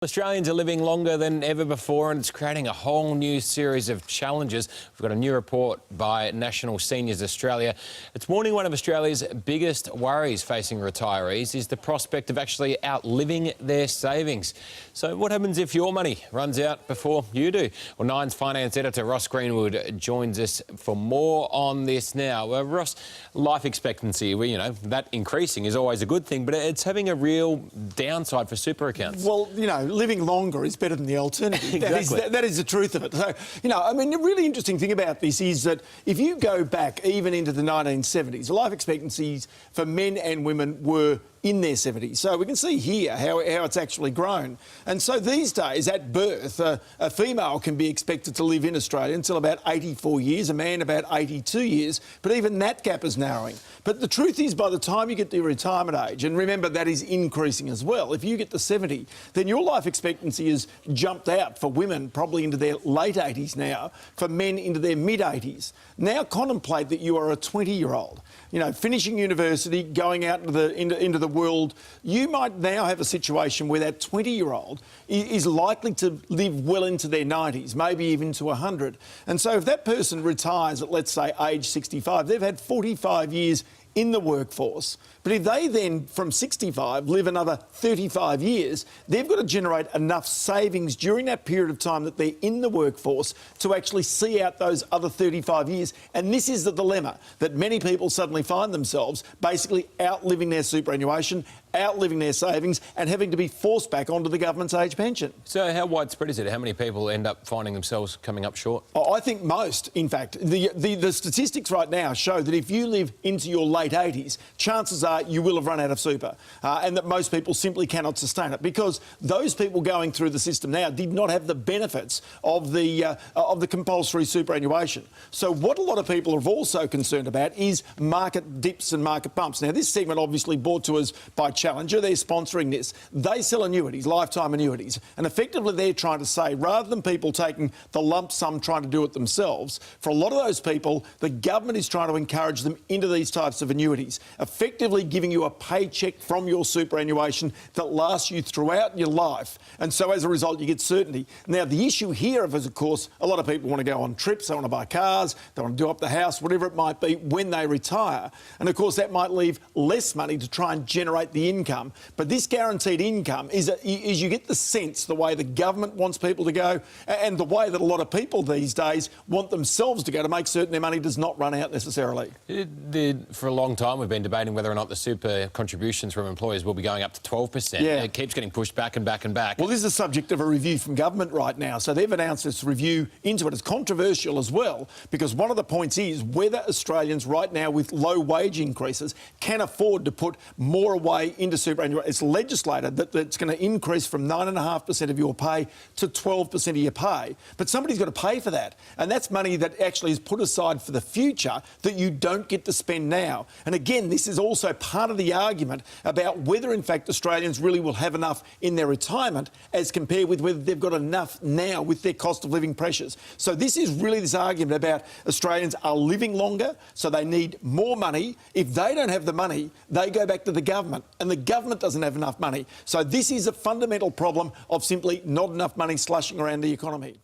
Australians are living longer than ever before, and it's creating a whole new series of challenges. We've got a new report by National Seniors Australia. It's warning one of Australia's biggest worries facing retirees is the prospect of actually outliving their savings. So what happens if your money runs out before you do? Well, Nine's finance editor Ross Greenwood joins us for more on this now. Ross, life expectancy, that increasing is always a good thing, but it's having a real downside for super accounts. Well, living longer is better than the alternative. Exactly. That is the truth of it. So, the really interesting thing about this is that if you go back even into the 1970s, the life expectancies for men and women were in their 70s. So we can see here how it's actually grown. And so these days, at birth, a female can be expected to live in Australia until about 84 years, a man about 82 years, but even that gap is narrowing. But the truth is, by the time you get to your retirement age, and remember that is increasing as well, if you get to 70, then your life expectancy has jumped out for women probably into their late 80s now, for men into their mid-80s. Now contemplate that you are a 20-year-old, finishing university, going out into the world. You might now have a situation where that 20-year-old is likely to live well into their 90s, maybe even to 100. And so if that person retires at, let's say, age 65, they've had 45 years in the workforce. But if they then, from 65, live another 35 years, they've got to generate enough savings during that period of time that they're in the workforce to actually see out those other 35 years. And this is the dilemma, that many people suddenly find themselves basically outliving their superannuation, outliving their savings, and having to be forced back onto the government's age pension. So how widespread is it? How many people end up finding themselves coming up short? Oh, I think most, in fact. The statistics right now show that if you live into your late 80s, chances are you will have run out of super, and that most people simply cannot sustain it, because those people going through the system now did not have the benefits of the compulsory superannuation. So what a lot of people are also concerned about is market dips and market bumps. Now, this segment obviously brought to us by Challenger. They're sponsoring this. They sell annuities, lifetime annuities, and effectively they're trying to say, rather than people taking the lump sum trying to do it themselves, for a lot of those people, the government is trying to encourage them into these types of annuities, effectively giving you a paycheck from your superannuation that lasts you throughout your life. And so as a result, you get certainty. Now, the issue here is, of course, a lot of people want to go on trips, they want to buy cars, they want to do up the house, whatever it might be, when they retire. And of course, that might leave less money to try and generate the income. But this guaranteed income is you get the sense, the way the government wants people to go, and the way that a lot of people these days want themselves to go, to make certain their money does not run out necessarily. For a long time, we've been debating whether or not the super contributions from employers will be going up to 12%. Yeah. It keeps getting pushed back and back and back. Well, this is the subject of a review from government right now. So they've announced this review into it. It's controversial as well, because one of the points is whether Australians right now with low wage increases can afford to put more away into superannuation. It's legislated that it's going to increase from 9.5% of your pay to 12% of your pay. But somebody's got to pay for that. And that's money that actually is put aside for the future that you don't get to spend now. And again, this is also part of the argument about whether, in fact, Australians really will have enough in their retirement as compared with whether they've got enough now with their cost of living pressures. So this is really this argument about Australians are living longer, so they need more money. If they don't have the money, they go back to the government, and the government doesn't have enough money. So this is a fundamental problem of simply not enough money slushing around the economy.